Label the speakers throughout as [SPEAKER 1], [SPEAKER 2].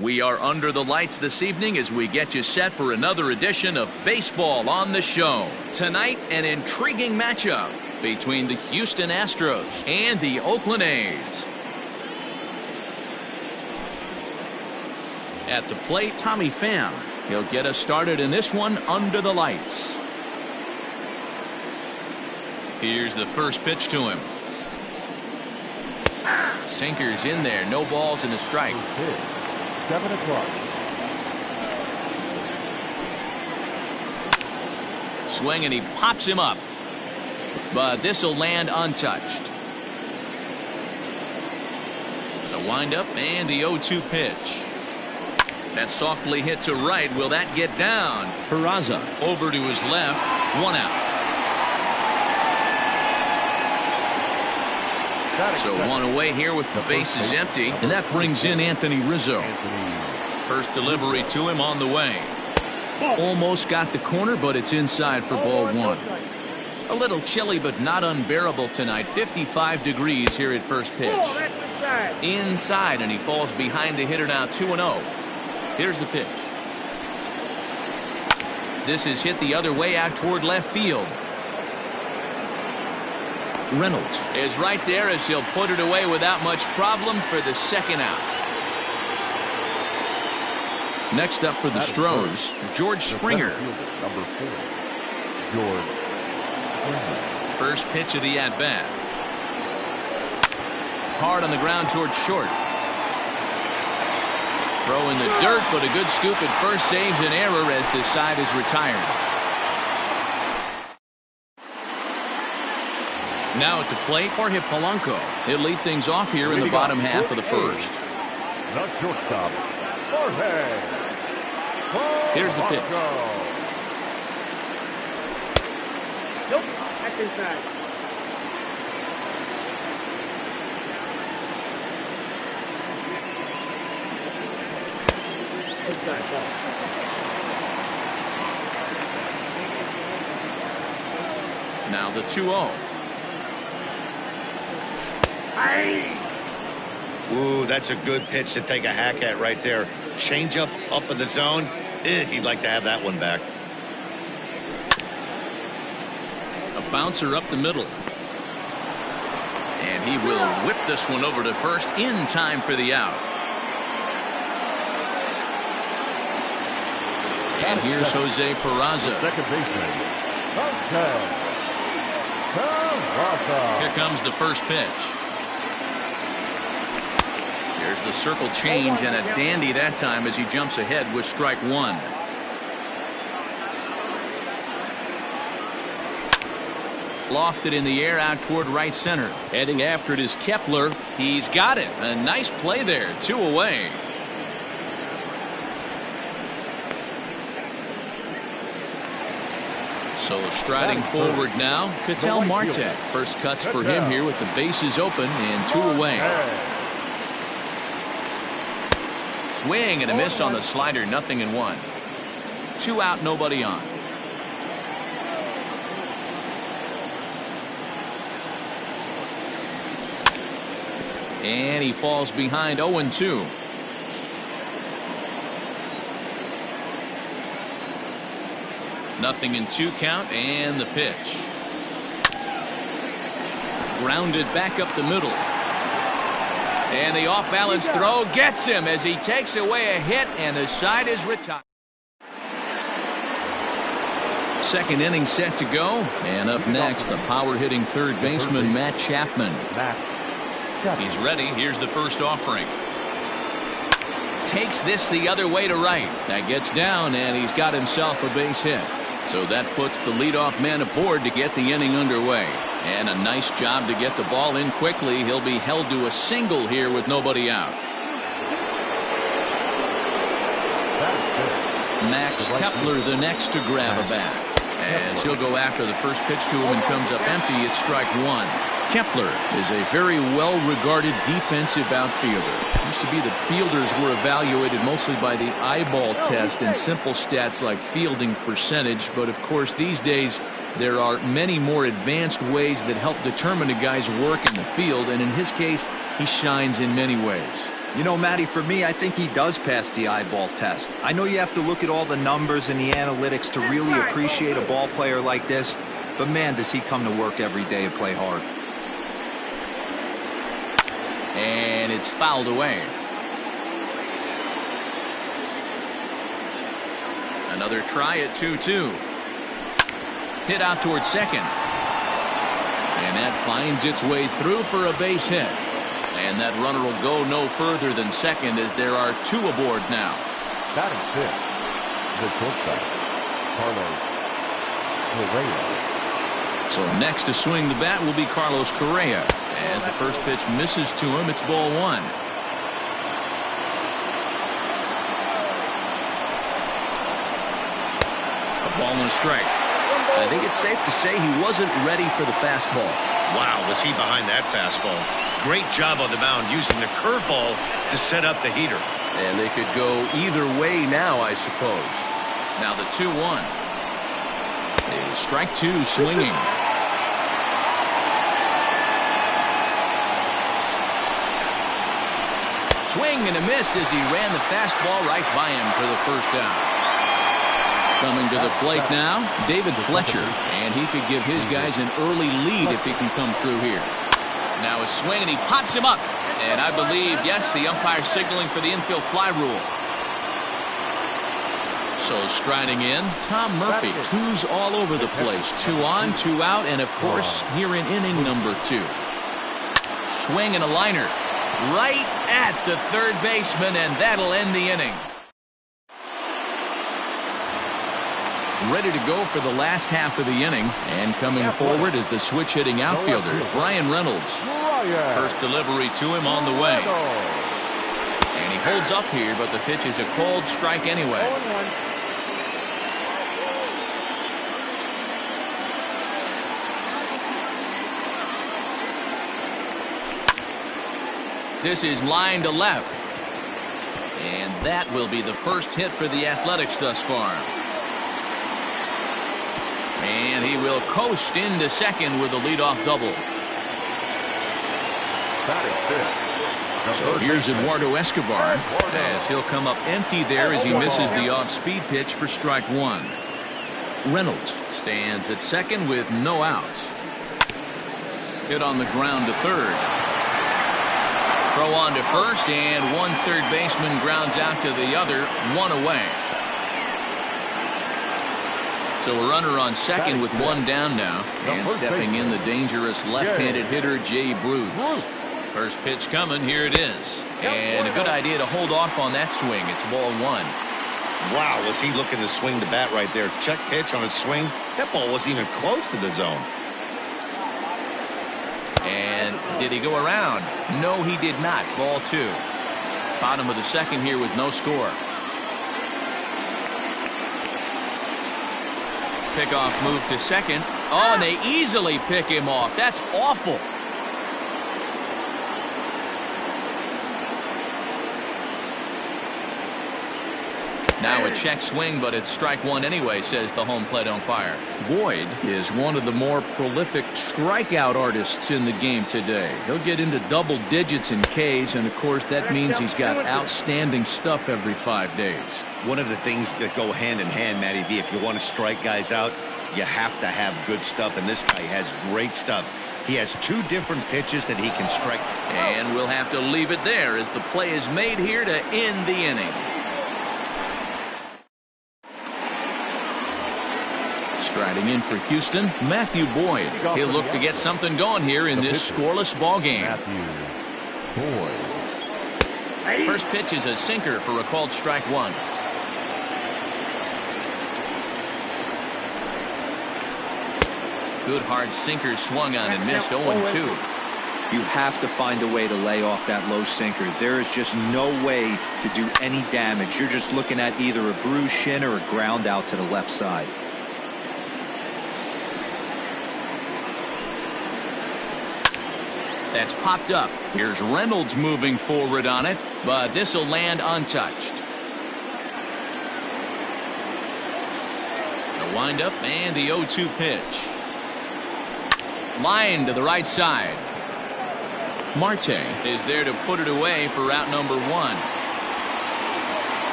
[SPEAKER 1] We are under the lights this evening as we get you set for another edition of Baseball on the Show. Tonight, an intriguing matchup between the Houston Astros and the Oakland A's. At the plate, Tommy Pham. He'll get us started in this one under the lights. Here's the first pitch to him. Sinkers in there, no balls and a strike.
[SPEAKER 2] 7 o'clock.
[SPEAKER 1] Swing and he pops him up, but this will land untouched. The windup and the 0-2 pitch. That's softly hit to right. Will that get down? Peraza over to his left. 1 out. So 1 away here with the bases empty, and that brings in Anthony Rizzo. First delivery to him on the way. Almost got the corner, but it's inside for ball 1. A little chilly, but not unbearable tonight. 55 degrees here at first pitch. Inside, and he falls behind the hitter now. 2-0. Here's the pitch. This is hit the other way out toward left field. Reynolds is right there as he'll put it away without much problem for the second out. Next up for the Stros, George Springer.
[SPEAKER 2] Number 4, George Springer.
[SPEAKER 1] First pitch of the at-bat. Hard on the ground towards short. Throw in the dirt, but a good scoop at first saves an error as the side is retired. Now at the plate, Jorge Polanco. He'll lead things off here in the bottom half of the first.
[SPEAKER 2] The shortstop, Jorge.
[SPEAKER 1] Here's the pitch.
[SPEAKER 3] Nope, that's inside. Inside ball.
[SPEAKER 1] Now the 2-0.
[SPEAKER 4] Ooh, that's a good pitch to take a hack at right there. Change up in the zone. He'd like to have that one back.
[SPEAKER 1] A bouncer up the middle. And he will whip this one over to first in time for the out. And here's Jose Peraza.
[SPEAKER 2] Second baseman, Peraza.
[SPEAKER 1] Here comes the first pitch. There's the circle change and a dandy that time as he jumps ahead with strike 1. Lofted in the air out toward right center. Heading after it is Kepler. He's got it. A nice play there. 2 away. So striding forward now, Ketel Marte. First cuts for him here with the bases open and 2 away. Swing and a miss on the slider. 0-1. 2 out, nobody on. And he falls behind. 0-2. Nothing in 2 count, and the pitch. Grounded back up the middle. And the off-balance throw gets him as he takes away a hit, and the side is retired. Second inning set to go, and up next, the power-hitting third baseman Matt Chapman. He's ready. Here's the first offering. Takes this the other way to right. That gets down, and he's got himself a base hit. So that puts the leadoff man aboard to get the inning underway. And a nice job to get the ball in quickly. He'll be held to a single here with nobody out. Max Kepler the next to grab a bat. As he'll go after the first pitch to him and comes up empty, it's strike 1. Kepler is a very well-regarded defensive outfielder. Used to be that fielders were evaluated mostly by the eyeball test and simple stats like fielding percentage, but of course these days there are many more advanced ways that help determine a guy's work in the field, and in his case he shines in many ways.
[SPEAKER 5] You know, Matty, for me, I think he does pass the eyeball test. I know you have to look at all the numbers and the analytics to really appreciate a ball player like this, but man, does he come to work every day and play hard.
[SPEAKER 1] And it's fouled away. Another try at 2-2. Hit out towards second. And that finds its way through for a base hit. And that runner will go no further than second as there are 2 aboard now.
[SPEAKER 2] Batting fifth, the shortstop, Carlos Correa.
[SPEAKER 1] So next to swing the bat will be Carlos Correa. As the first pitch misses to him, it's ball 1. A ball and a strike. I think it's safe to say he wasn't ready for the fastball.
[SPEAKER 4] Wow, was he behind that fastball. Great job on the mound using the curveball to set up the heater.
[SPEAKER 1] And they could go either way now, I suppose. Now the 2-1. Strike 2 swinging. Swing and a miss as he ran the fastball right by him for the first down. Coming to the plate now, David Fletcher, and he could give his guys an early lead if he can come through here. Now a swing, and he pops him up. And I believe, yes, the umpire signaling for the infield fly rule. So striding in, Tom Murphy. 2's all over the place. 2 on, 2 out, and of course, here in inning number 2. Swing and a liner. Right at the third baseman, and that'll end the inning. Ready to go for the last half of the inning, and coming forward is the switch-hitting outfielder, Brian Reynolds. First delivery to him on the way. And he holds up here, but the pitch is a cold strike anyway. This is line to left. And that will be the first hit for the Athletics thus far. And he will coast into second with a leadoff double. So here's Eduardo Escobar as he'll come up empty there as he misses the off-speed pitch for strike 1. Reynolds stands at second with no outs. Hit on the ground to third. Throw on to first, and one third baseman grounds out to the other, 1 away. So a runner on second with 1 down now, and stepping in the dangerous left-handed hitter Jay Bruce. First pitch coming, here it is. And a good idea to hold off on that swing. It's ball 1.
[SPEAKER 4] Wow, was he looking to swing the bat right there. Check pitch on his swing. That ball wasn't even close to the zone.
[SPEAKER 1] And did he go around? No, he did not. Ball 2. Bottom of the second here with no score. Pickoff move to second. Oh, and they easily pick him off. That's awful. Now a check swing, but it's strike 1 anyway, says the home plate umpire. Boyd is one of the more prolific strikeout artists in the game today. He'll get into double digits in Ks, and of course that means he's got outstanding stuff every 5 days.
[SPEAKER 4] One of the things that go hand in hand, Matty V, if you want to strike guys out, you have to have good stuff, and this guy has great stuff. He has 2 different pitches that he can strike.
[SPEAKER 1] And we'll have to leave it there as the play is made here to end the inning. Striding in for Houston, Matthew Boyd. He'll look to get something going here in this scoreless ball game. First pitch is a sinker for a called strike 1. Good hard sinker swung on and missed 0-2.
[SPEAKER 5] You have to find a way to lay off that low sinker. There is just no way to do any damage. You're just looking at either a bruised shin or a ground out to the left side.
[SPEAKER 1] That's popped up. Here's Reynolds moving forward on it, but this will land untouched. The windup and the 0-2 pitch. Line to the right side. Marte is there to put it away for out number 1.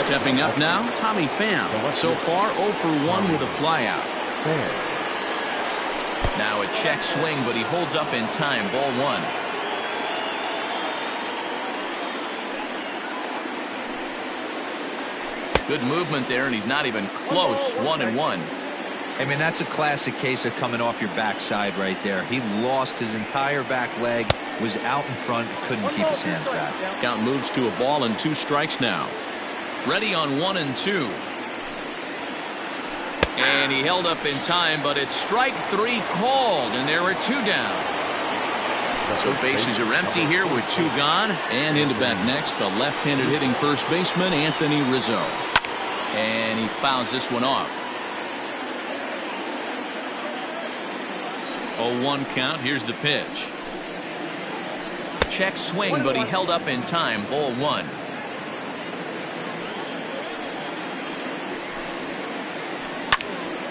[SPEAKER 1] Stepping up now, Tommy Pham. So far 0 for 1 with a flyout. Now a check swing, but he holds up in time. Ball 1. Good movement there, and he's not even close. 1-1.
[SPEAKER 5] I mean, that's a classic case of coming off your backside right there. He lost his entire back leg, was out in front, couldn't keep his hands back.
[SPEAKER 1] Count moves to a ball and 2 strikes now. Ready on 1 and 2. And he held up in time, but it's strike 3 called, and there are 2 down. So bases are empty here with 2 gone. And into bat next, the left-handed hitting first baseman, Anthony Rizzo. And he fouls this one off. 0-1 count. Here's the pitch. Check swing, but he held up in time. Ball 1.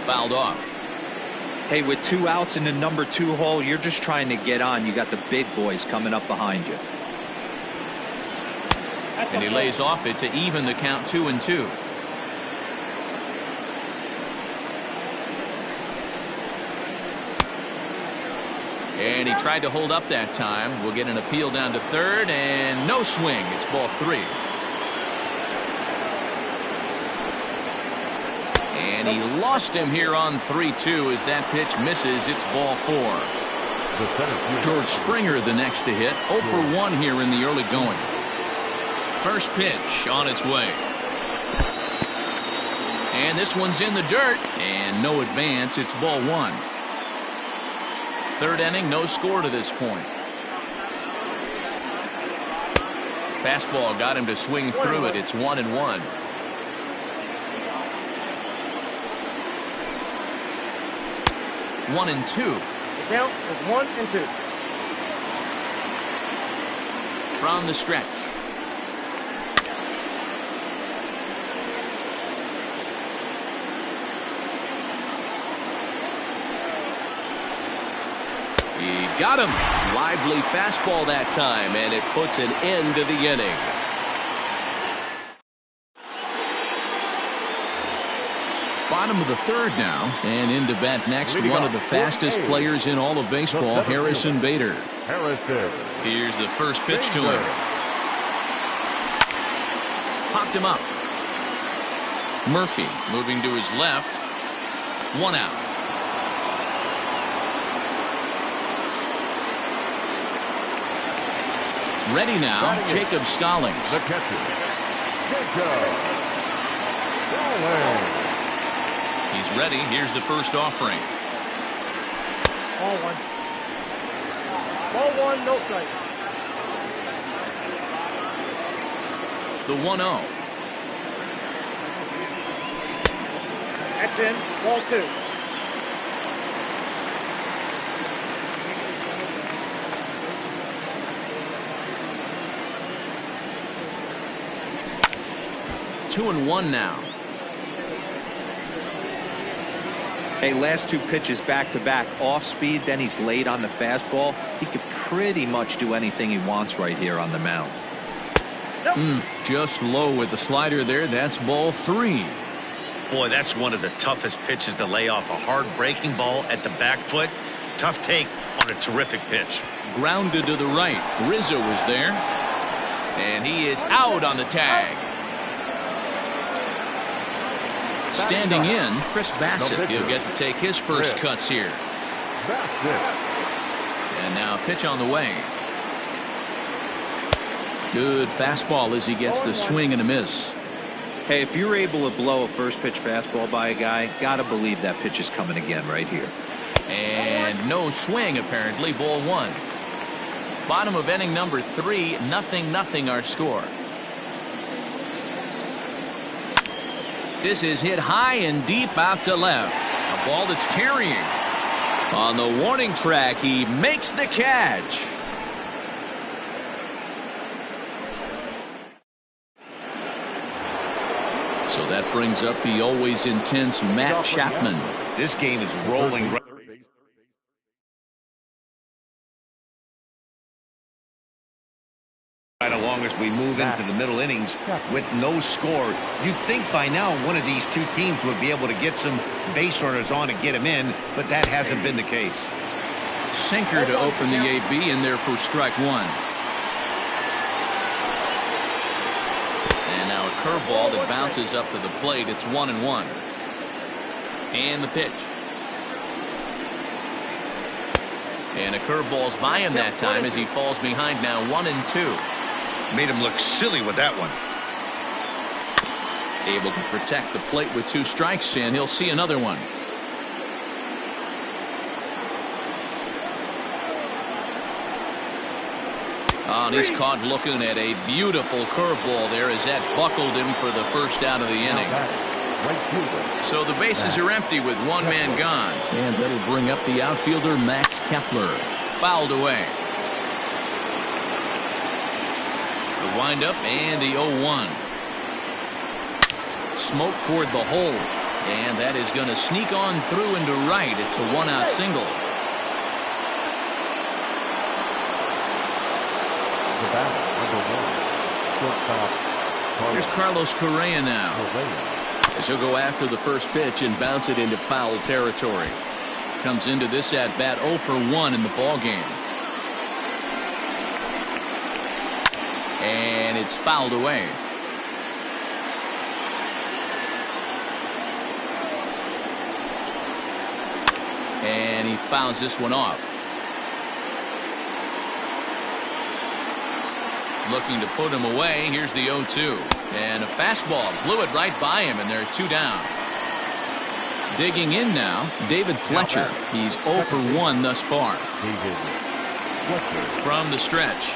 [SPEAKER 1] Fouled off.
[SPEAKER 5] Hey, with 2 outs in the number 2 hole, you're just trying to get on. You got the big boys coming up behind you.
[SPEAKER 1] And he lays off it to even the count 2-2. And he tried to hold up that time. We'll get an appeal down to third, and no swing. It's ball 3. And he lost him here on 3-2 as that pitch misses. It's ball 4. George Springer the next to hit. 0 for 1 here in the early going. First pitch on its way. And this one's in the dirt. And no advance. It's ball 1. Third inning, no score to this point. Fastball got him to swing through it. It's 1-1. One and 2.
[SPEAKER 3] The count is 1-2.
[SPEAKER 1] From the stretch. He got him. Lively fastball that time, and it puts an end to the inning. Bottom of the third now, and into bat next, one of the fastest players in all of baseball, Harrison Bader. Here's the first pitch to him. Popped him up. Murphy moving to his left. 1 out. Ready now, Jacob Stallings.
[SPEAKER 2] The catcher, Jacob Stallings.
[SPEAKER 1] He's ready. Here's the first offering.
[SPEAKER 3] Ball 1. Ball 1, no strike.
[SPEAKER 1] The 1-0.
[SPEAKER 3] That's in. Ball 2.
[SPEAKER 1] Two and 1 now.
[SPEAKER 5] Hey, last 2 pitches back-to-back, off speed, then he's late on the fastball. He could pretty much do anything he wants right here on the mound.
[SPEAKER 1] Just low with the slider there. That's ball 3.
[SPEAKER 4] Boy, that's one of the toughest pitches to lay off. A hard breaking ball at the back foot. Tough take on a terrific pitch.
[SPEAKER 1] Grounded to the right. Rizzo was there. And he is out on the tag. Standing in, Chris Bassett. He'll get to take his first cuts here. And now pitch on the way. Good fastball as he gets the swing and a miss.
[SPEAKER 5] Hey, if you're able to blow a first pitch fastball by a guy, gotta believe that pitch is coming again right here.
[SPEAKER 1] And no swing apparently. Ball 1. Bottom of inning number 3. 0-0 our score. This is hit high and deep out to left. A ball that's carrying. On the warning track, he makes the catch. So that brings up the always intense Matt Chapman.
[SPEAKER 4] This game is rolling right as we move into the middle innings with no score. You'd think by now one of these two teams would be able to get some base runners on and get them in, but that hasn't been the case.
[SPEAKER 1] Sinker to open the AB in there for strike one. And now a curveball that bounces up to the plate. It's 1-1. And the pitch. And a curveball's by him that time as he falls behind now 1-2.
[SPEAKER 4] Made him look silly with that one.
[SPEAKER 1] Able to protect the plate with 2 strikes, and he'll see another one. Oh, and he's caught looking at a beautiful curveball there as that buckled him for the first out of the inning. So the bases are empty with 1 man gone. And that'll bring up the outfielder Max Kepler. Fouled away. The windup and the 0-1. Smoke toward the hole. And that is going to sneak on through into right. It's a 1-out single.
[SPEAKER 2] The batter, number 1, shortstop.
[SPEAKER 1] Here's Carlos Correa now. As he'll go after the first pitch and bounce it into foul territory. Comes into this at bat 0 for 1 in the ball game. And it's fouled away. And he fouls this one off. Looking to put him away. Here's the 0-2. And a fastball blew it right by him, and they're 2 down. Digging in now, David Fletcher. He's 0 for 1 thus far. From the stretch.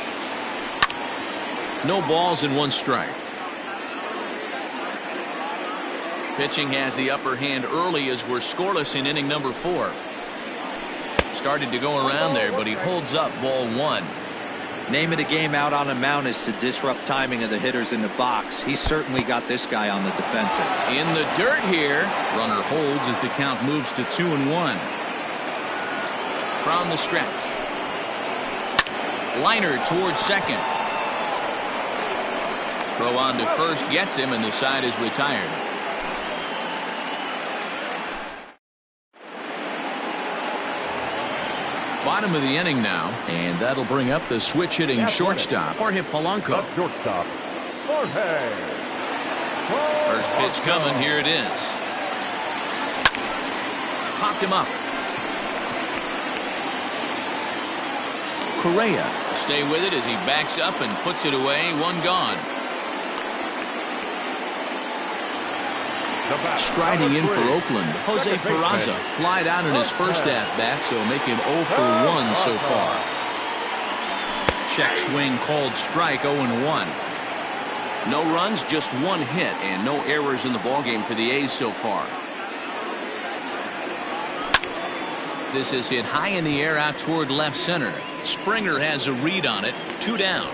[SPEAKER 1] No balls and 1 strike. Pitching has the upper hand early as we're scoreless in inning number 4. Started to go around there, but he holds up ball 1.
[SPEAKER 5] Name of the game out on a mound is to disrupt timing of the hitters in the box. He's certainly got this guy on the defensive.
[SPEAKER 1] In the dirt here. Runner holds as the count moves to 2-1. From the stretch. Liner towards second. Throw on to first gets him, and the side is retired. Bottom of the inning now, and that'll bring up the switch hitting shortstop Jorge Polanco.
[SPEAKER 2] Shortstop, Jorge.
[SPEAKER 1] First pitch coming. Here it is. Popped him up. Correa. Stay with it as he backs up and puts it away. 1 gone. Striding in for Oakland, Jose Peraza flied out in his first at-bat, so making 0 for 1 so far. Check swing called strike, 0-1. No runs, just 1 hit, and no errors in the ballgame for the A's so far. This is hit high in the air out toward left center. Springer has a read on it. 2 down.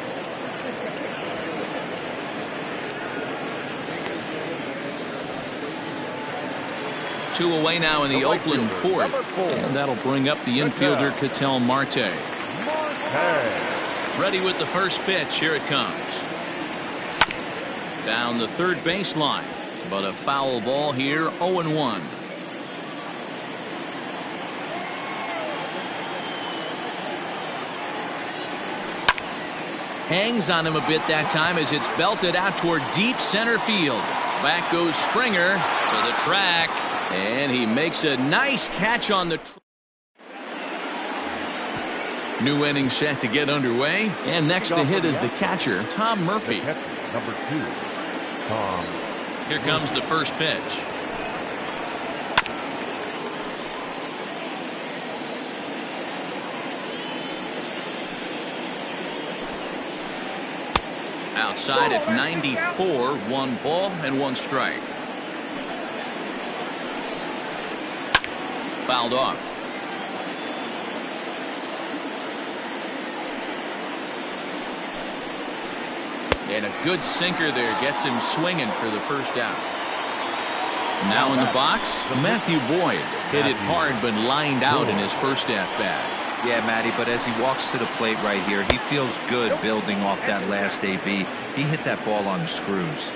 [SPEAKER 1] Two away now in the Oakland 4th. And that'll bring up the infielder Ketel Marte. Ready with the first pitch. Here it comes. Down the third baseline. But a foul ball here. 0-1. Hangs on him a bit that time as it's belted out toward deep center field. Back goes Springer to the track. And he makes a nice catch on the new inning set to get underway. And next to hit is the catcher, Tom Murphy.
[SPEAKER 2] Number 2, Tom.
[SPEAKER 1] Here comes the first pitch. Outside at 94, 1 ball and 1 strike. Fouled off. And a good sinker there gets him swinging for the first out. Now in the box, Matthew Boyd hit it hard but lined out in his first at bat.
[SPEAKER 5] Yeah, Matty, but as he walks to the plate right here, he feels good building off that last AB. He hit that ball on the screws.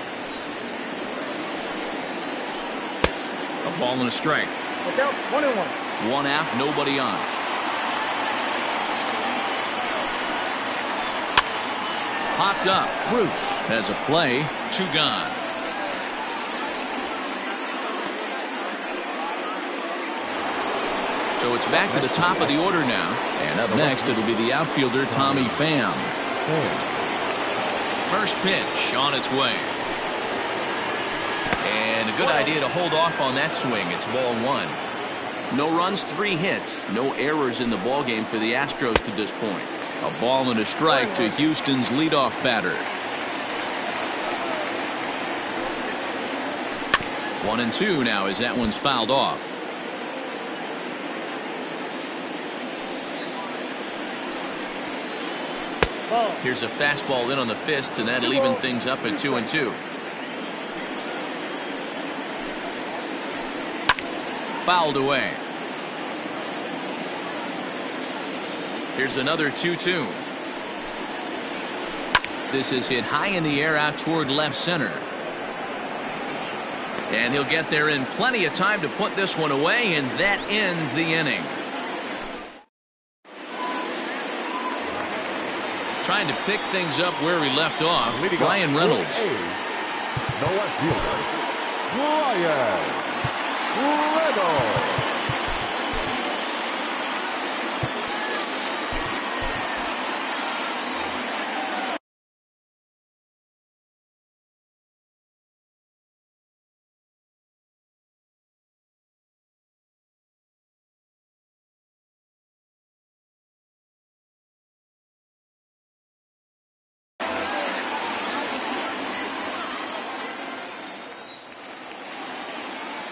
[SPEAKER 1] A ball and a strike.
[SPEAKER 3] Watch out, 1-1.
[SPEAKER 1] One out, nobody on. Popped up. Bruce has a play. 2 gone. So it's back to the top of the order now. And up next, it'll be the outfielder, Tommy Pham. First pitch on its way. And a good idea to hold off on that swing. It's ball 1. No runs, 3 hits. No errors in the ballgame for the Astros to this point. A ball and a strike to Houston's leadoff batter. 1-2 now as that one's fouled off. Here's a fastball in on the fists, and that'll even things up at 2-2. Fouled away. Here's another 2-2. This is hit high in the air out toward left center. And he'll get there in plenty of time to put this one away, and that ends the inning. Trying to pick things up where he left off. Ryan Reynolds.
[SPEAKER 2] The left fielder, Ryan Reynolds.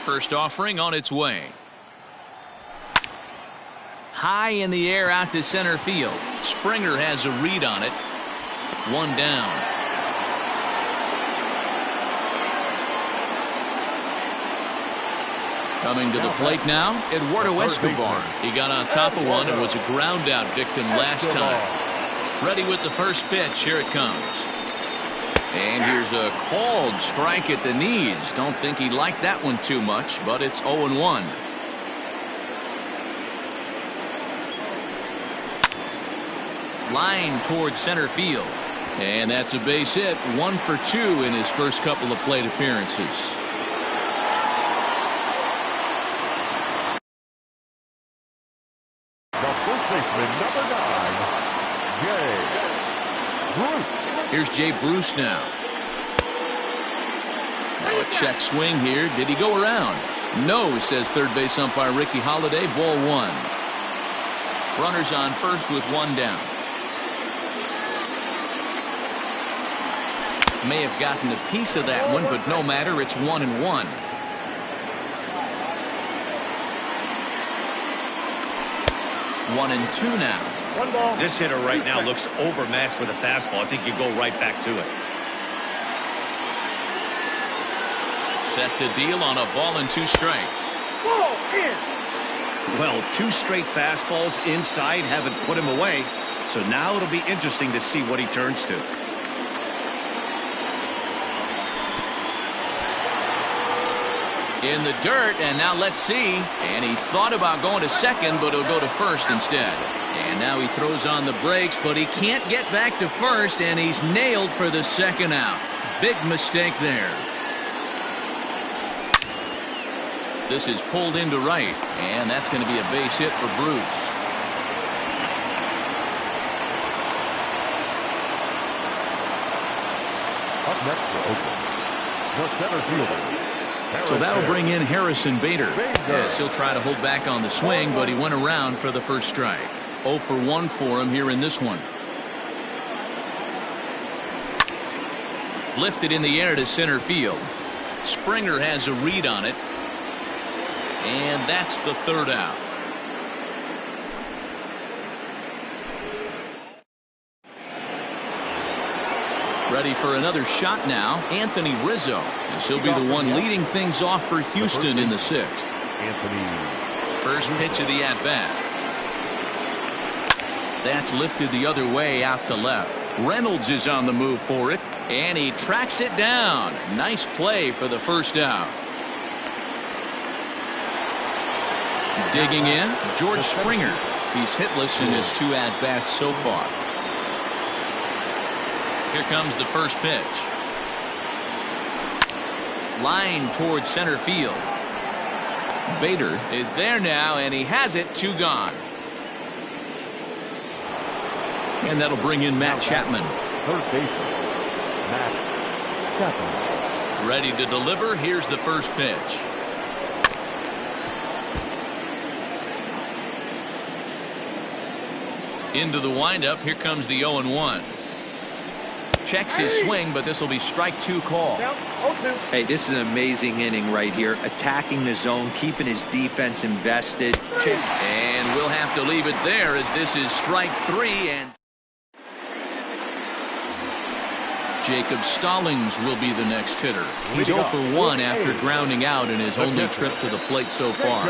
[SPEAKER 1] First offering on its way. High in the air out to center field. Springer has a read on it. 1 down. Coming to the plate now, Eduardo Escobar. He got on top of one and was a ground out victim last time. Ready with the first pitch. Here it comes. And here's a called strike at the knees. Don't think he liked that one too much, but it's 0-1. Line towards center field. And that's a base hit. 1 for 2 in his first couple of plate appearances.
[SPEAKER 2] The first baseman, number 9, Jay Bruce.
[SPEAKER 1] Here's Jay Bruce now. Now a check swing here. Did he go around? No, says third base umpire Ricky Holiday. Ball 1. Runners on first with 1 down. May have gotten a piece of that one, but no matter. It's 1-1. One and 2 now.
[SPEAKER 3] 1 ball.
[SPEAKER 4] This hitter right now looks overmatched with a fastball. I think you go right back to it.
[SPEAKER 1] Set to deal on a ball and 2 strikes.
[SPEAKER 3] Ball in.
[SPEAKER 4] Well, 2 straight fastballs inside haven't put him away. So now it'll be interesting to see what he turns to.
[SPEAKER 1] In the dirt, and now let's see. And he thought about going to second, but he'll go to first instead. And now he throws on the brakes, but he can't get back to first, and he's nailed for the second out. Big mistake there. This is pulled into right, and that's going to be a base hit for Bruce.
[SPEAKER 2] Up next for Oakland, the center fielder.
[SPEAKER 1] So that'll bring in Harrison Bader. Yes, he'll try to hold back on the swing, but he went around for the first strike. 0 for 1 for him here in this one. Lifted in the air to center field. Springer has a read on it. And that's the third out. Ready for another shot now, Anthony Rizzo. As he'll be the one leading things off for Houston in the 6th.
[SPEAKER 2] Anthony.
[SPEAKER 1] First pitch of the at-bat. That's lifted the other way out to left. Reynolds is on the move for it, and he tracks it down. Nice play for the first out. Digging in, George Springer. He's hitless in his 2 at-bats so far. Here comes the first pitch. Line towards center field. Bader is there now, and he has it. 2 gone. And that'll bring in Matt Chapman.
[SPEAKER 2] Third baseman, Matt Chapman.
[SPEAKER 1] Ready to deliver. Here's the first pitch. Into the windup. Here comes the 0-1. Checks his swing, but this will be strike 2 call.
[SPEAKER 5] Hey, this is an amazing inning right here. Attacking the zone, keeping his defense invested.
[SPEAKER 1] And we'll have to leave it there as this is strike 3. And Jacob Stallings will be the next hitter. He's 0 for 1 after grounding out in his only trip to the plate so far.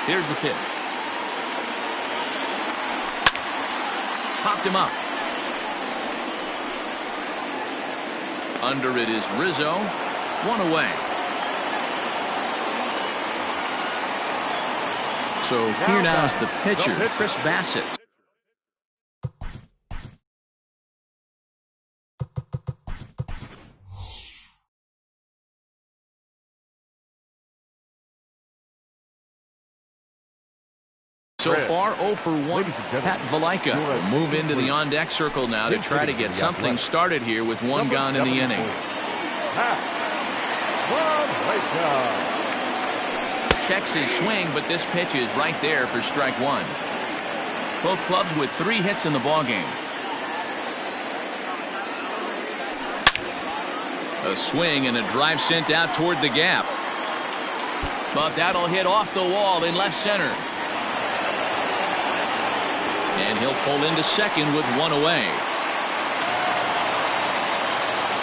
[SPEAKER 1] Here's the pitch. Popped him up. Under it is Rizzo. 1 away. So here now is the pitcher, Chris Bassett. So far, 0 for 1. Pat Valaika will move into the on-deck circle now to try to get something started here with 1 gone in the inning. Checks his swing, but this pitch is right there for strike 1. Both clubs with 3 hits in the ballgame. A swing and a drive sent out toward the gap. But that'll hit off the wall in left center. And he'll pull into second with 1 away.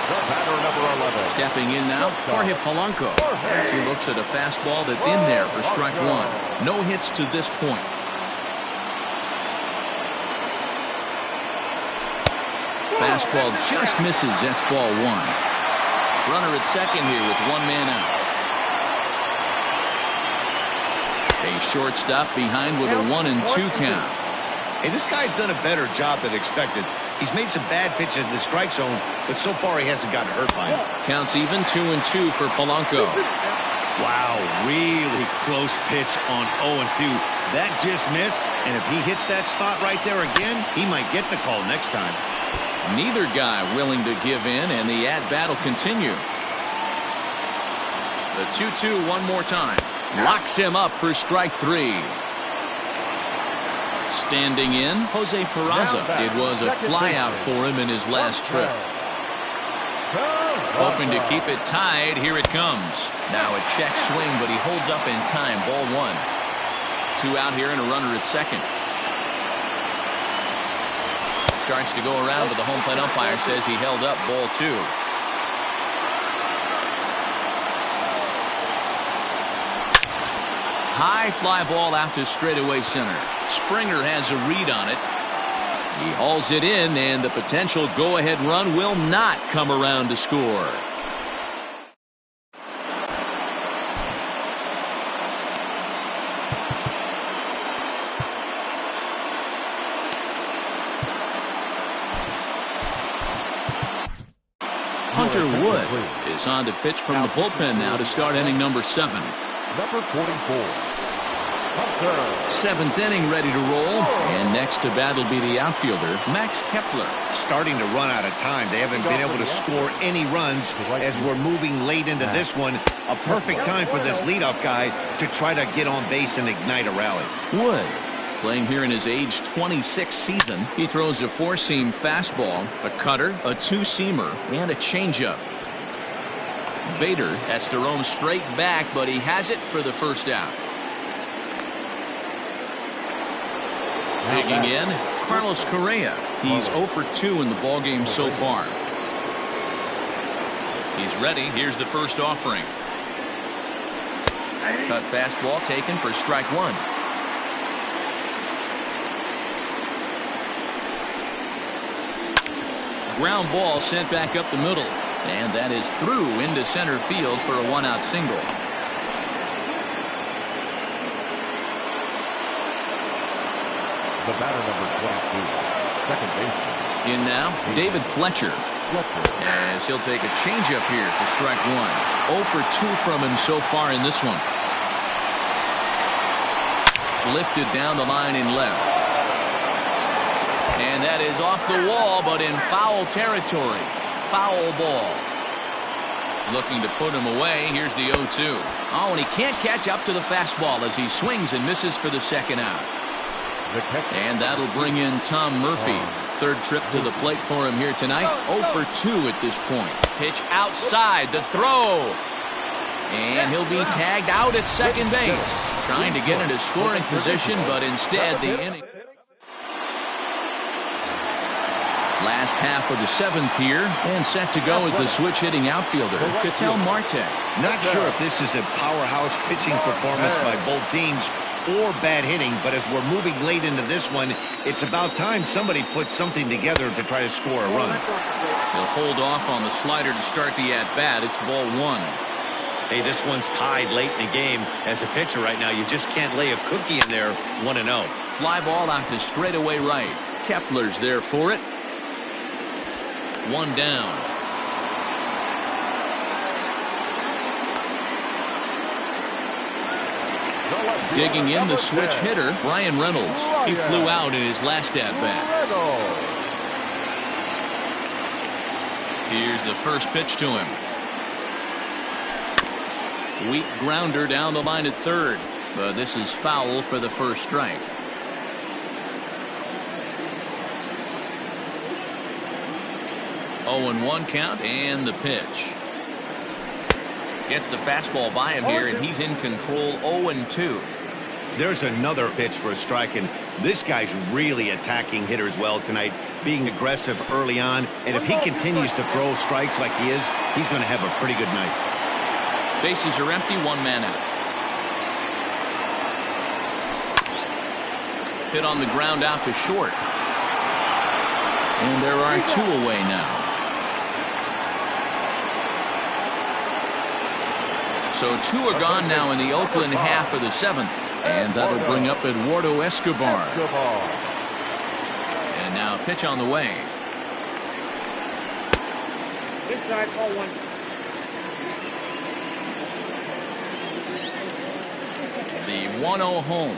[SPEAKER 2] Batter number 11.
[SPEAKER 1] Stepping in now, Jorge Polanco. As he looks at a fastball that's in there for strike 1. No hits to this point. Fastball just misses. That's ball 1. Runner at second here with 1 man out. A shortstop behind with a 1-2 count.
[SPEAKER 4] Hey, this guy's done a better job than expected. He's made some bad pitches in the strike zone, but so far he hasn't gotten hurt by it.
[SPEAKER 1] Counts even. 2-2 for Polanco.
[SPEAKER 4] Wow, really close pitch on 0-2. That just missed, and if he hits that spot right there again, he might get the call next time.
[SPEAKER 1] Neither guy willing to give in, and the at-bat will continue. The 2-2 one more time. Locks him up for strike 3. Standing in, Jose Peraza. It was a flyout for him in his last trip. Hoping to keep it tied. Here it comes. Now a check swing, but he holds up in time. Ball 1. 2 out here and a runner at second. Starts to go around, but the home plate umpire says he held up. Ball 2. High fly ball out to straightaway center. Springer has a read on it. He hauls it in, and the potential go-ahead run will not come around to score. Hunter Wood is on to pitch from the bullpen now to start inning number 7.
[SPEAKER 2] Number 44. Hunter.
[SPEAKER 1] 7th inning ready to roll. And next to bat will be the outfielder, Max Kepler.
[SPEAKER 4] Starting to run out of time. They haven't been able to score any runs as we're moving late into this one. A perfect time for this leadoff guy to try to get on base and ignite a rally.
[SPEAKER 1] Wood, playing here in his age 26 season. He throws a 4-seam fastball, a cutter, a 2-seamer, and a changeup. Bader has to roam straight back, but he has it for the first out. Digging in, Carlos Correa. He's 0 for 2 in the ballgame so far. He's ready. Here's the first offering. Cut fastball taken for strike 1. ground ball sent back up the middle. And that is through into center field for a one-out single.
[SPEAKER 2] The batter, number 22, second baseman.
[SPEAKER 1] In now, David Fletcher. As he'll take a changeup here for strike one. 0 for 2 from him so far in this one. Lifted down the line in left. And that is off the wall, but in foul territory. Foul ball. Looking to put him away. Here's the 0-2. Oh, and he can't catch up to the fastball as he swings and misses for the second out. And that'll bring in Tom Murphy. Third trip to the plate for him here tonight. 0 for 2 at this point. Pitch outside, the throw. And he'll be tagged out at second base. Trying to get into scoring position, but instead the inning. Last half of the seventh here, and set to go is the switch-hitting outfielder, Ketel Marte.
[SPEAKER 4] Not sure if this is a powerhouse pitching performance by both teams or bad hitting, but as we're moving late into this one, it's about time somebody puts something together to try to score a run.
[SPEAKER 1] They'll hold off on the slider to start the at-bat. It's ball one.
[SPEAKER 4] Hey, this one's tied late in the game. As a pitcher right now, you just can't lay a cookie in there. 1-0.
[SPEAKER 1] Fly ball out to straightaway right. Kepler's there for it. One down. Digging in the switch hitter, Brian Reynolds. He flew out in his last at-bat. Here's the first pitch to him. Weak grounder down the line at third, but this is foul for the first strike. Oh, and 1 count, and the pitch. Gets the fastball by him here, and he's in control. 0 and 2.
[SPEAKER 4] There's another pitch for a strike, and this guy's really attacking hitters well tonight, being aggressive early on, and if he continues to throw strikes like he is, he's going to have a pretty good night.
[SPEAKER 1] Bases are empty, 1 man out. Hit on the ground out to short. And there are 2 away now. So 2 are gone now in the Oakland half of the 7th. And that'll bring up Eduardo Escobar. And now pitch on the way.
[SPEAKER 3] Inside, ball 1.
[SPEAKER 1] The 1-0 home.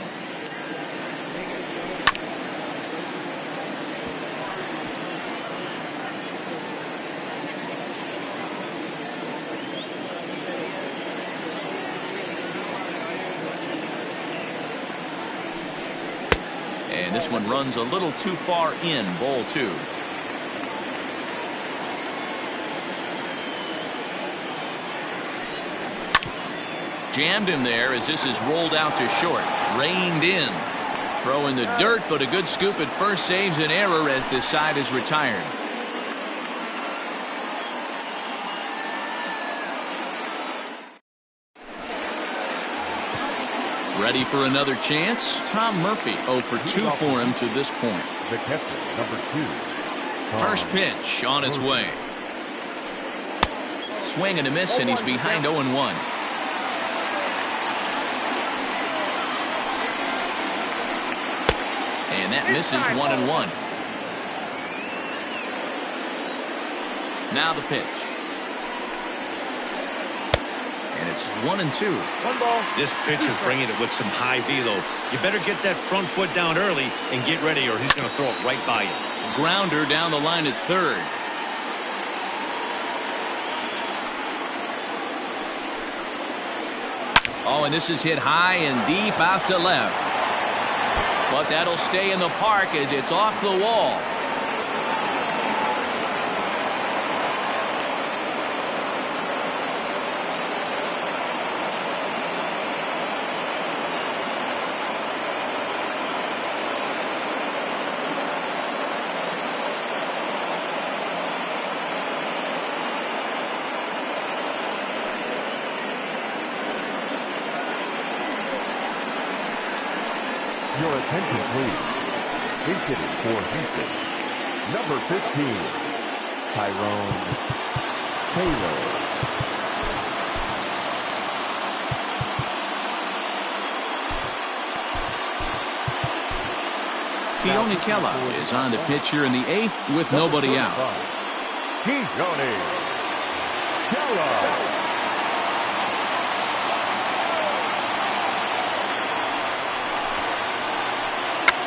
[SPEAKER 1] And this one runs a little too far in, ball 2. Jammed him there as this is rolled out to short. Reined in. Throw in the dirt, but a good scoop at first saves an error as this side is retired. Ready for another chance? Tom Murphy, 0 for 2 for him to this point.
[SPEAKER 2] The catcher, number 2.
[SPEAKER 1] First pitch on its way. Swing and a miss, and he's behind 0 and 1. And that misses 1 and 1. Now the pitch. And it's 1 and 2.
[SPEAKER 3] 1 ball.
[SPEAKER 4] This pitcher's bringing it with some high velo. You better get that front foot down early and get ready, or he's going to throw it right by you.
[SPEAKER 1] Grounder down the line at third. Oh, and this is hit high and deep out to left. But that'll stay in the park as it's off the wall.
[SPEAKER 2] Your attention, please. Base hitting for Houston, number 15, Tyrone Taylor.
[SPEAKER 1] Keone Kela is on the pitch here in the 8th with nobody out.
[SPEAKER 2] Keone Kela.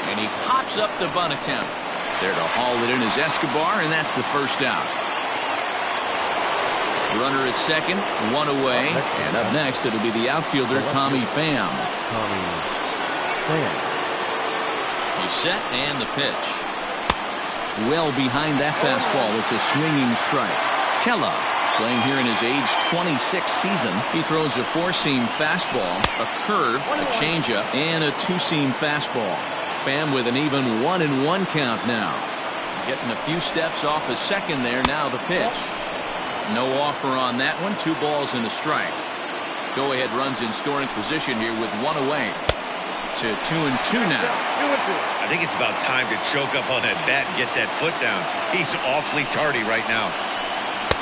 [SPEAKER 1] And he pops up the bunt attempt. There to haul it in is Escobar, and that's the first out. Runner at second, one away, and up next it'll be the outfielder Tommy Pham. He's set and the pitch. Well behind that fastball, it's a swinging strike. Kela, playing here in his age 26 season, he throws a 4-seam fastball, a curve, a changeup, and a 2-seam fastball. Pham with an even 1-1 count now. Getting a few steps off his second there. Now the pitch. No offer on that one. 2 balls and a strike. Go ahead runs in scoring position here with 1 away. To 2-2 now.
[SPEAKER 4] I think it's about time to choke up on that bat and get that foot down. He's awfully tardy right now.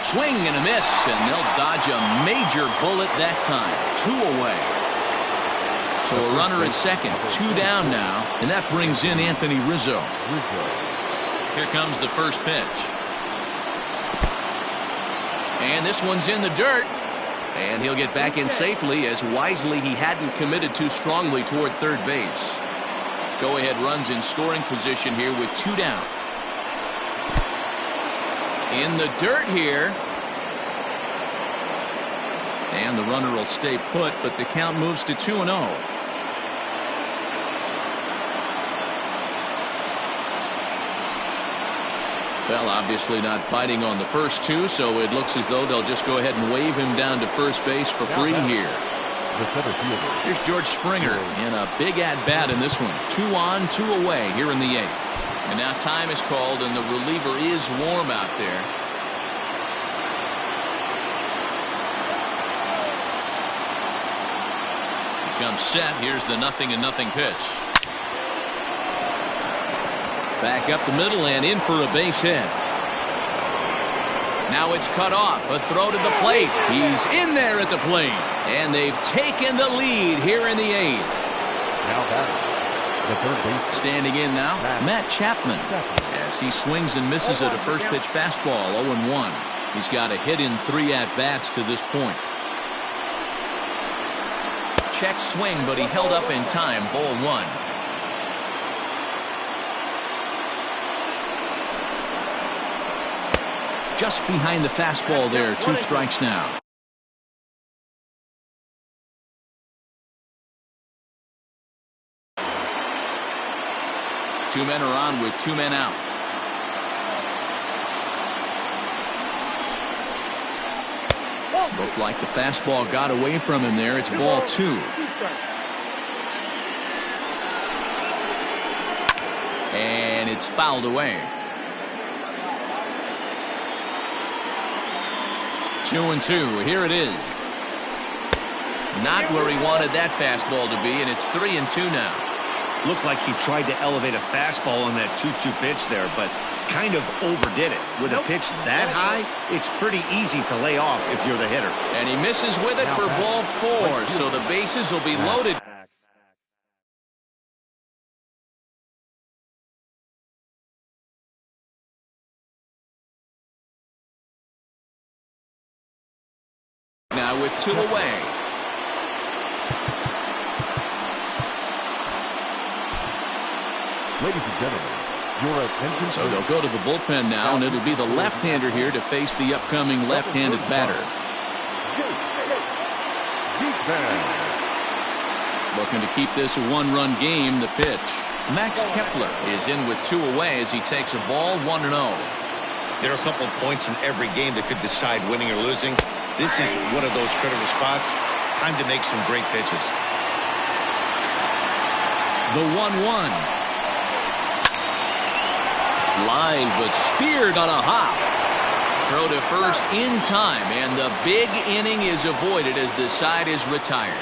[SPEAKER 1] Swing and a miss, and they'll dodge a major bullet that time. 2 away. So a runner at second, 2 down now, and that brings in Anthony Rizzo. Here comes the first pitch. And this one's in the dirt. And he'll get back in safely, as wisely he hadn't committed too strongly toward third base. Go ahead runs in scoring position here with 2 down. In the dirt here. And the runner will stay put, but the count moves to 2-0. Well, obviously not biting on the first 2, so it looks as though they'll just go ahead and wave him down to first base for free here. Here's George Springer in a big at-bat in this one. 2 on, 2 away here in the 8th. And now time is called, and the reliever is warm out there. He comes set. Here's the 0-0 pitch. Back up the middle and in for a base hit. Now it's cut off. A throw to the plate. He's in there at the plate. And they've taken the lead here in the 8th.
[SPEAKER 2] Now batting, the third base.
[SPEAKER 1] Standing in now, Matt Chapman. As he swings and misses at a first pitch fastball, 0-1. He's got a hit in 3 at-bats to this point. Check swing, but he held up in time. Ball 1. Just behind the fastball there. 2 strikes now. Two men are on with 2 men out. Looked like the fastball got away from him there. It's ball 2. And it's fouled away. 2-2. Here it is. Not where he wanted that fastball to be, and it's 3-2 now.
[SPEAKER 4] Looked like he tried to elevate a fastball on that 2-2 pitch there, but kind of overdid it. With a pitch that high, it's pretty easy to lay off if you're the hitter.
[SPEAKER 1] And he misses with it for ball 4, so the bases will be loaded. Now with 2 away.
[SPEAKER 2] Ladies and gentlemen, your attention.
[SPEAKER 1] So they'll go to the bullpen now, and it'll be the left-hander here to face the upcoming left-handed batter. Looking to keep this a 1-run game. The pitch. Max Kepler is in with 2 away as he takes a ball. 1-0.
[SPEAKER 4] There are a couple of points in every game that could decide winning or losing. This is one of those critical spots. Time to make some great pitches.
[SPEAKER 1] The 1-1. Line, but speared on a hop. Throw to first in time, and the big inning is avoided as the side is retired.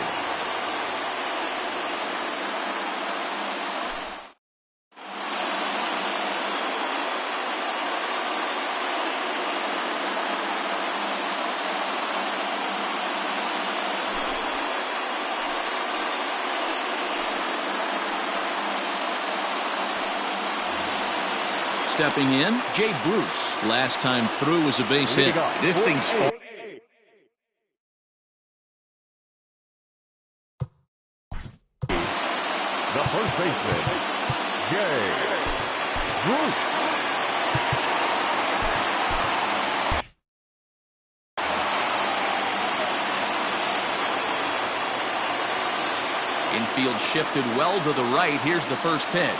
[SPEAKER 1] stepping in, Jay Bruce. Last time through was a base hit.
[SPEAKER 4] This thing's full.
[SPEAKER 2] The first baseman, Jay Bruce.
[SPEAKER 1] Infield shifted well to the right. Here's the first pitch.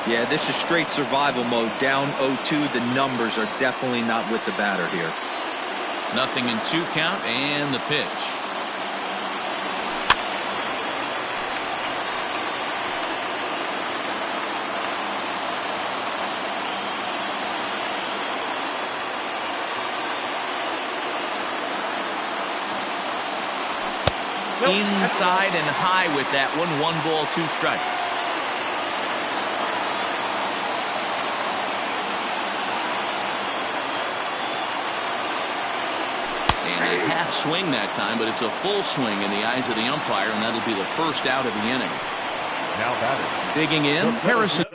[SPEAKER 5] Yeah, this is straight survival mode. Down 0-2. The numbers are definitely not with the batter here.
[SPEAKER 1] Nothing in 2 count and the pitch. Inside and high with that one. 1 ball, 2 strikes. And a half swing that time, but it's a full swing in the eyes of the umpire, and that'll be the first out of the inning.
[SPEAKER 2] Now batting.
[SPEAKER 1] Digging in, Harrison.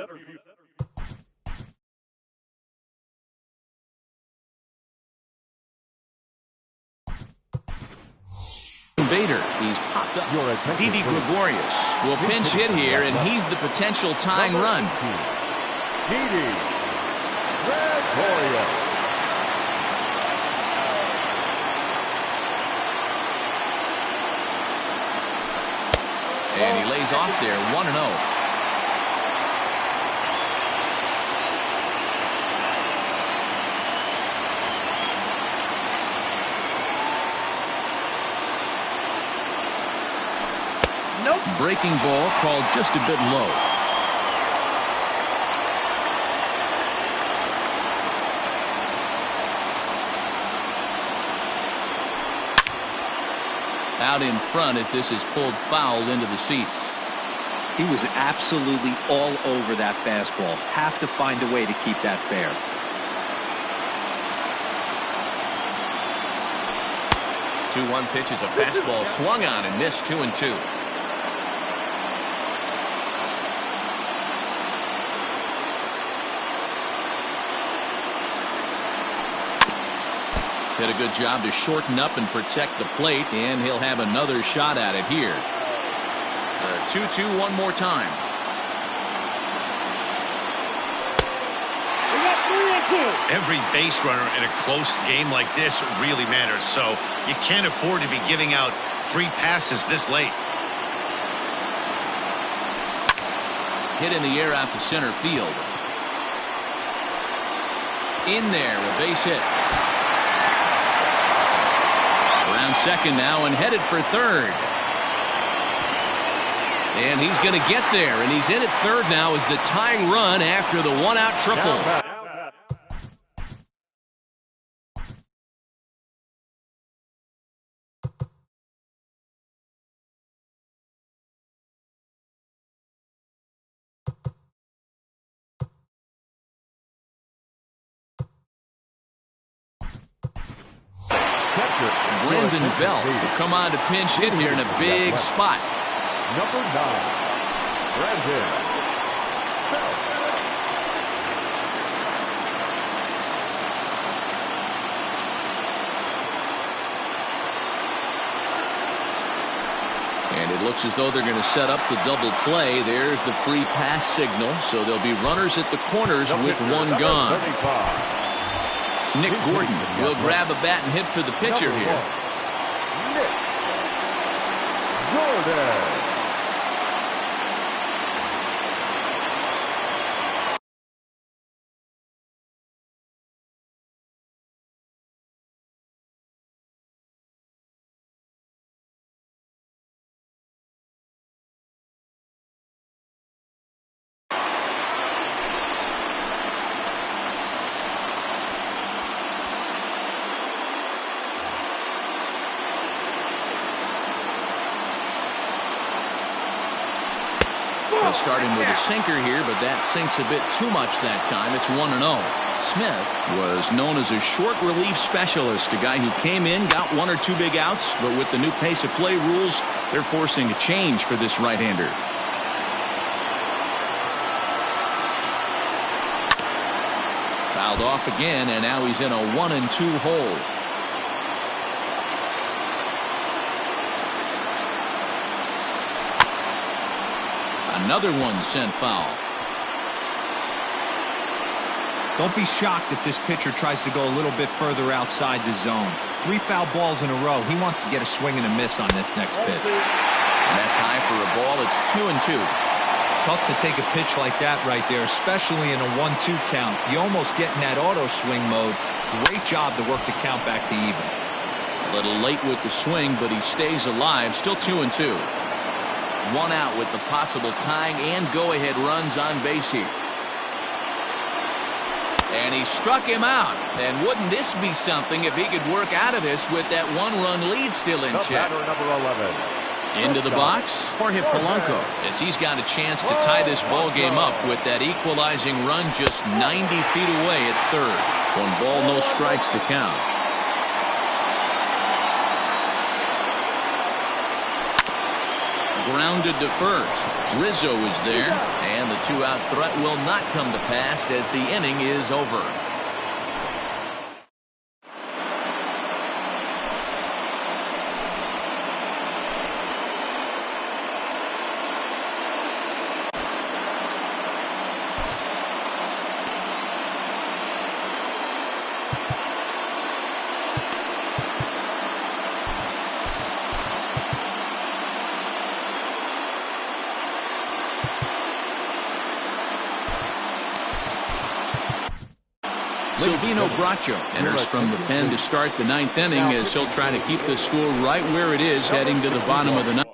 [SPEAKER 1] Bader, he's popped up. Didi Gregorius will pinch hit here, and he's the potential tying run.
[SPEAKER 2] Didi Gregorius.
[SPEAKER 1] And he lays off there, 1-0. Breaking ball called just a bit low. Out in front as this is pulled foul into the seats.
[SPEAKER 5] He was absolutely all over that fastball. Have to find a way to keep that fair.
[SPEAKER 1] Two-one pitch is a fastball swung on and missed. 2-2. Did a good job to shorten up and protect the plate, and he'll have another shot at it here. 2-2 one more time.
[SPEAKER 3] We got 3-2.
[SPEAKER 4] Every base runner in a close game like this really matters, so you can't afford to be giving out free passes this late.
[SPEAKER 1] Hit in the air out to center field. In there, a base hit. Around second now and headed for third. And he's going to get there, and he's in at third now as the tying run after the one-out triple. Brendan Belt will come on to pinch hit here in a big spot.
[SPEAKER 2] Number 9, Brendan Belt.
[SPEAKER 1] And it looks as though they're going to set up the double play. There's the free pass signal, so there'll be runners at the corners with one gone. Nick Gordon will grab a bat and hit for the pitcher here.
[SPEAKER 2] Nick Gordon.
[SPEAKER 1] He'll start him with a sinker here, but that sinks a bit too much that time. It's 1-0. Smith was known as a short relief specialist, a guy who came in, got 1 or 2 big outs, but with the new pace of play rules, they're forcing a change for this right-hander. Fouled off again, and now he's in a 1-2 hole. Another one sent foul.
[SPEAKER 5] Don't be shocked if this pitcher tries to go a little bit further outside the zone. 3 foul balls in a row. He wants to get a swing and a miss on this next pitch.
[SPEAKER 1] And that's high for a ball. It's 2-2.
[SPEAKER 5] Tough to take a pitch like that right there, especially in a 1-2 count. You almost get in that auto swing mode. Great job to work the count back to even.
[SPEAKER 1] A little late with the swing, but he stays alive. Still 2-2. 1 out with the possible tying and go-ahead runs on base here. And he struck him out. And wouldn't this be something if he could work out of this with that 1-run lead still in check?
[SPEAKER 2] Number 11.
[SPEAKER 1] Into the box, Jorge Polanco, as he's got a chance to tie this ball game up with that equalizing run just 90 feet away at third. 1 ball, no strikes the count. Grounded to first. Rizzo is there, and the 2-out threat will not come to pass as the inning is over. Silvino Bracho enters from the pen to start the 9th inning as he'll try to keep the score right where it is heading to the bottom of the 9th.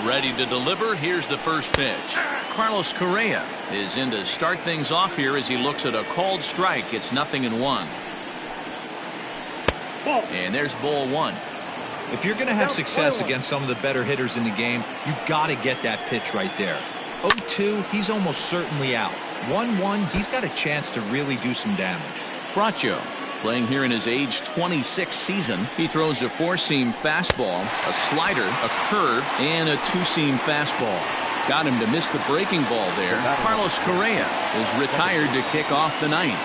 [SPEAKER 1] Ready to deliver. Here's the first pitch. Carlos Correa is in to start things off here as he looks at a called strike. It's 0-1. And there's ball 1.
[SPEAKER 5] If you're going to have success against some of the better hitters in the game, you got to get that pitch right there. 0-2, he's almost certainly out. 1-1, he's got a chance to really do some damage.
[SPEAKER 1] Bracho playing here in his age 26 season. He throws a 4-seam fastball, a slider, a curve, and a 2-seam fastball. Got him to miss the breaking ball there. Carlos Correa is retired to kick off the 9th.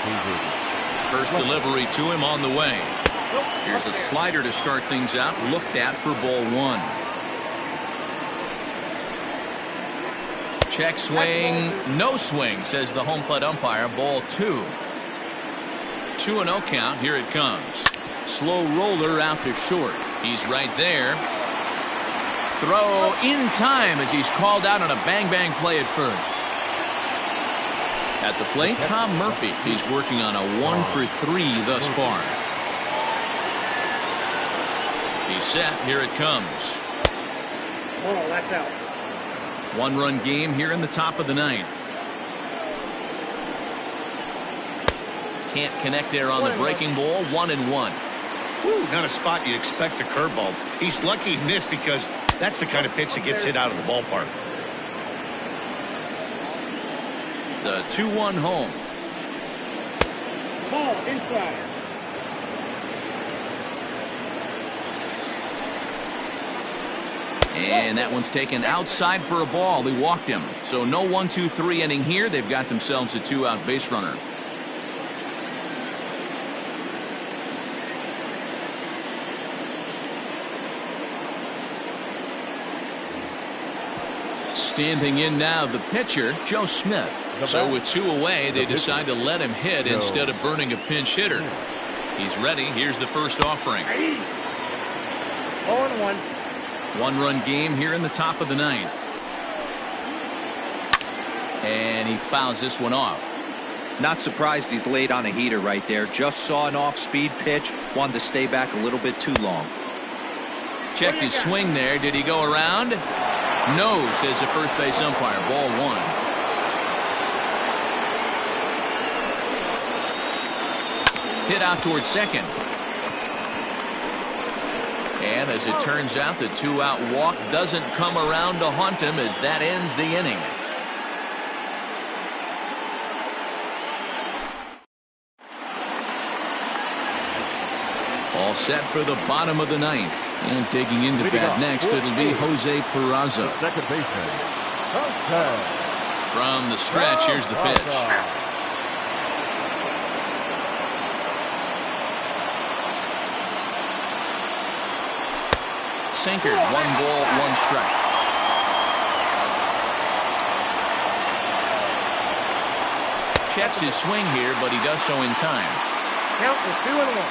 [SPEAKER 1] First delivery to him on the way. Here's a slider to start things out, looked at for ball 1. Check swing, no swing, says the home plate umpire. Ball 2. 2-0 count. Here it comes. Slow roller out to short. He's right there. Throw in time as he's called out on a bang-bang play at first. At the plate, Tom Murphy. He's working on a 1-for-3 thus far. He's set. Here it comes.
[SPEAKER 3] Oh, that's out.
[SPEAKER 1] 1-run game here in the top of the 9th. Can't connect there on the breaking ball. 1-1.
[SPEAKER 4] Whew, not a spot you'd expect a curveball. He's lucky he missed because that's the kind of pitch that gets hit out of the ballpark.
[SPEAKER 1] The 2-1 home.
[SPEAKER 3] Ball inside.
[SPEAKER 1] And that one's taken outside for a ball. They walked him. So no 1-2-3 inning here. They've got themselves a 2-out base runner. Standing in now, the pitcher, Joe Smith. So with 2 away, they decide to let him hit instead of burning a pinch hitter. He's ready. Here's the first offering.
[SPEAKER 3] 0-1.
[SPEAKER 1] 1-run game here in the top of the 9th. And he fouls this one off.
[SPEAKER 5] Not surprised he's laid on a heater right there. Just saw an off-speed pitch. Wanted to stay back a little bit too long.
[SPEAKER 1] Checked his swing there. Did he go around? No, says the first base umpire. Ball 1. Hit out towards second. And as it turns out, the 2-out walk doesn't come around to haunt him as that ends the inning. All set for the bottom of the 9th. And digging into bat next, it'll be Jose Peraza.
[SPEAKER 2] Second baseman.
[SPEAKER 1] From the stretch, here's the pitch. Sinker, 1 ball, 1 strike. Checks his swing here, but he does so in time.
[SPEAKER 3] Count is 2-1.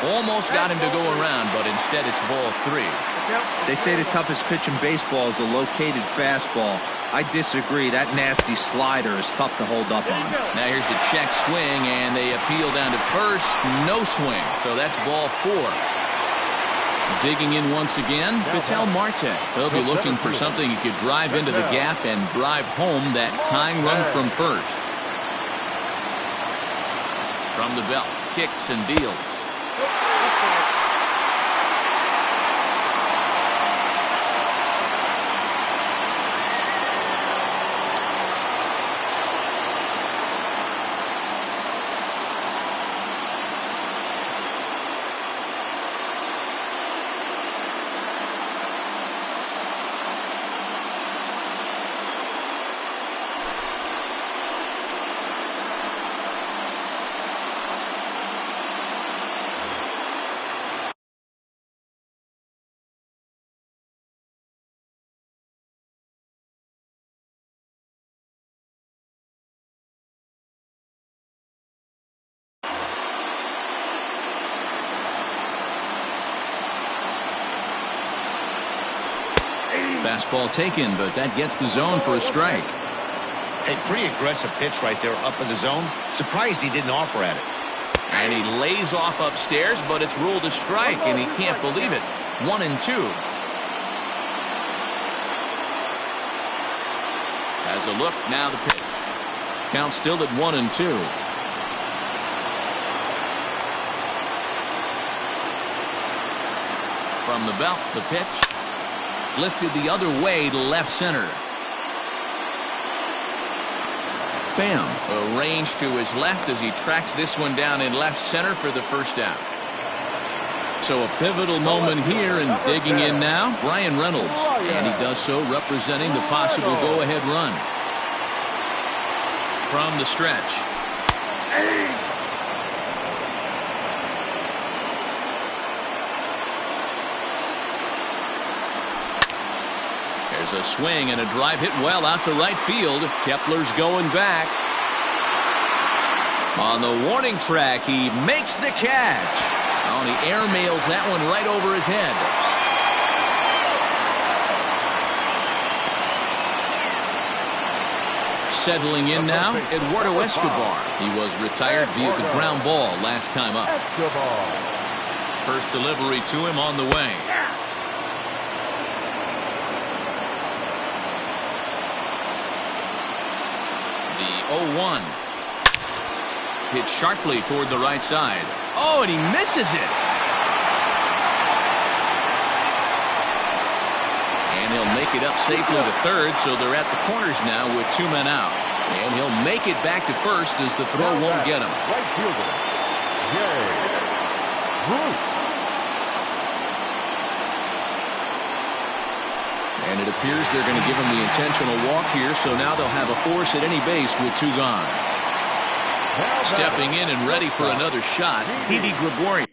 [SPEAKER 1] Almost got him to go around, but instead it's ball 3.
[SPEAKER 5] They say the toughest pitch in baseball is a located fastball. I disagree. That nasty slider is tough to hold up on.
[SPEAKER 1] Now here's a check swing, and they appeal down to first. No swing, so that's ball 4. Digging in once again, Vital Marte. They'll be looking for something he could drive into the gap and drive home that tying run from first. From the belt, kicks and deals. Fastball taken, but that gets the zone for a strike.
[SPEAKER 4] A pretty aggressive pitch right there up in the zone. Surprised he didn't offer at it.
[SPEAKER 1] And he lays off upstairs, but it's ruled a strike, and he can't believe it. 1-2. Has a look, now the pitch. Count still at 1-2. From the belt, the pitch. Lifted the other way to left center. Pham arranged to his left as he tracks this one down in left center for the first out. So a pivotal moment here, and digging in now, Brian Reynolds. And he does so representing the possible go-ahead run. From the stretch. There's a swing and a drive hit well out to right field. Kepler's going back. On the warning track, he makes the catch. Oh, and he airmails that one right over his head. Settling in now, Eduardo Escobar. He was retired via the ground ball last time up. First delivery to him on the way. 0-1. Hit sharply toward the right side. Oh, and he misses it. And he'll make it up safely to third, so they're at the corners now with 2 men out. And he'll make it back to first as the throw won't get him.
[SPEAKER 2] Right fielder, Bruce.
[SPEAKER 1] And it appears they're going to give him the intentional walk here, so now they'll have a force at any base with 2 gone. Stepping in and ready for another shot, Didi Gregorius.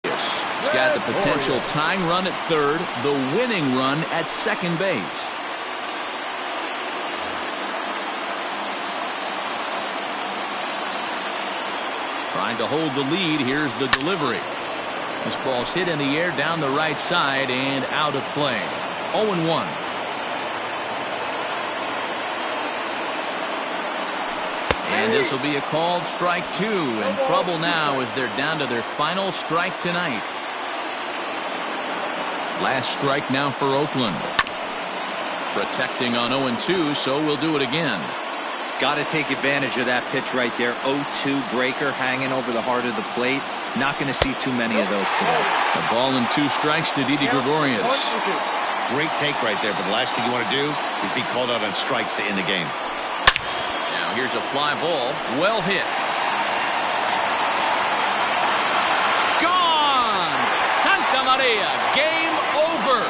[SPEAKER 1] He's got the potential tying run at third, the winning run at second base. Trying to hold the lead. Here's the delivery. This ball's hit in the air down the right side and out of play. 0-1. And this will be a called strike 2. In trouble now as they're down to their final strike tonight. Last strike now for Oakland. Protecting on 0-2, so we'll do it again.
[SPEAKER 5] Got to take advantage of that pitch right there. 0-2 breaker hanging over the heart of the plate. Not going to see too many of those today.
[SPEAKER 1] A ball and 2 strikes to Didi Gregorius.
[SPEAKER 4] Great take right there, but the last thing you want to do is be called out on strikes to end the game.
[SPEAKER 1] Now here's a fly ball. Well hit. Gone! Santa Maria. Game over.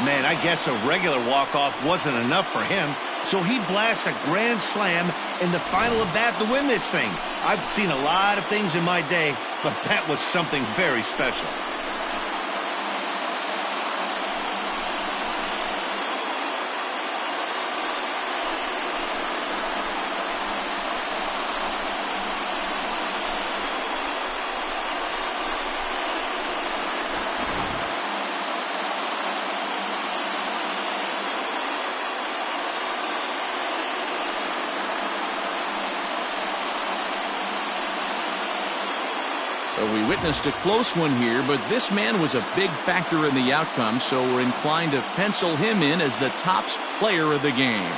[SPEAKER 4] Man, I guess a regular walk-off wasn't enough for him, so he blasts a grand slam in the final at bat to win this thing. I've seen a lot of things in my day, but that was something very special.
[SPEAKER 1] So we witnessed a close one here, but this man was a big factor in the outcome, so we're inclined to pencil him in as the top player of the game.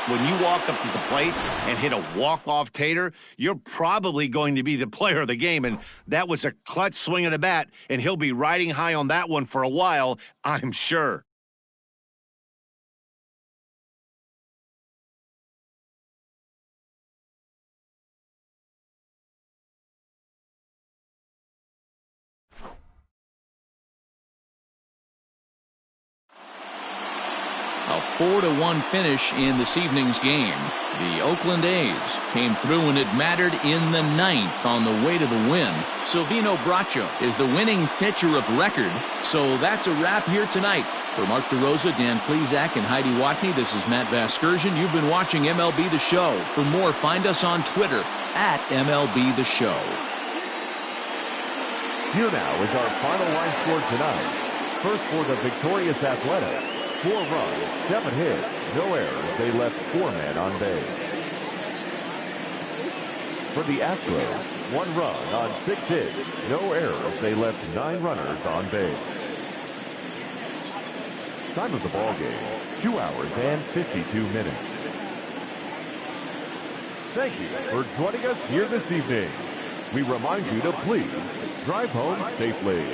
[SPEAKER 4] When you walk up to the plate and hit a walk-off tater, you're probably going to be the player of the game, and that was a clutch swing of the bat, and he'll be riding high on that one for a while, I'm sure.
[SPEAKER 1] A 4-1 finish in this evening's game. The Oakland A's came through when it mattered in the 9th on the way to the win. Silvino Bracho is the winning pitcher of record. So that's a wrap here tonight. For Mark DeRosa, Dan Plesac, and Heidi Watney, this is Matt Vasgersian. You've been watching MLB The Show. For more, find us on Twitter at MLB The Show.
[SPEAKER 2] Here now is our final line score tonight. First for the victorious Athletics. 4 runs, 7 hits, no errors. They left 4 men on base. For the Astros, 1 run on 6 hits, no errors. They left 9 runners on base. Time of the ball game, 2 hours and 52 minutes. Thank you for joining us here this evening. We remind you to please drive home safely.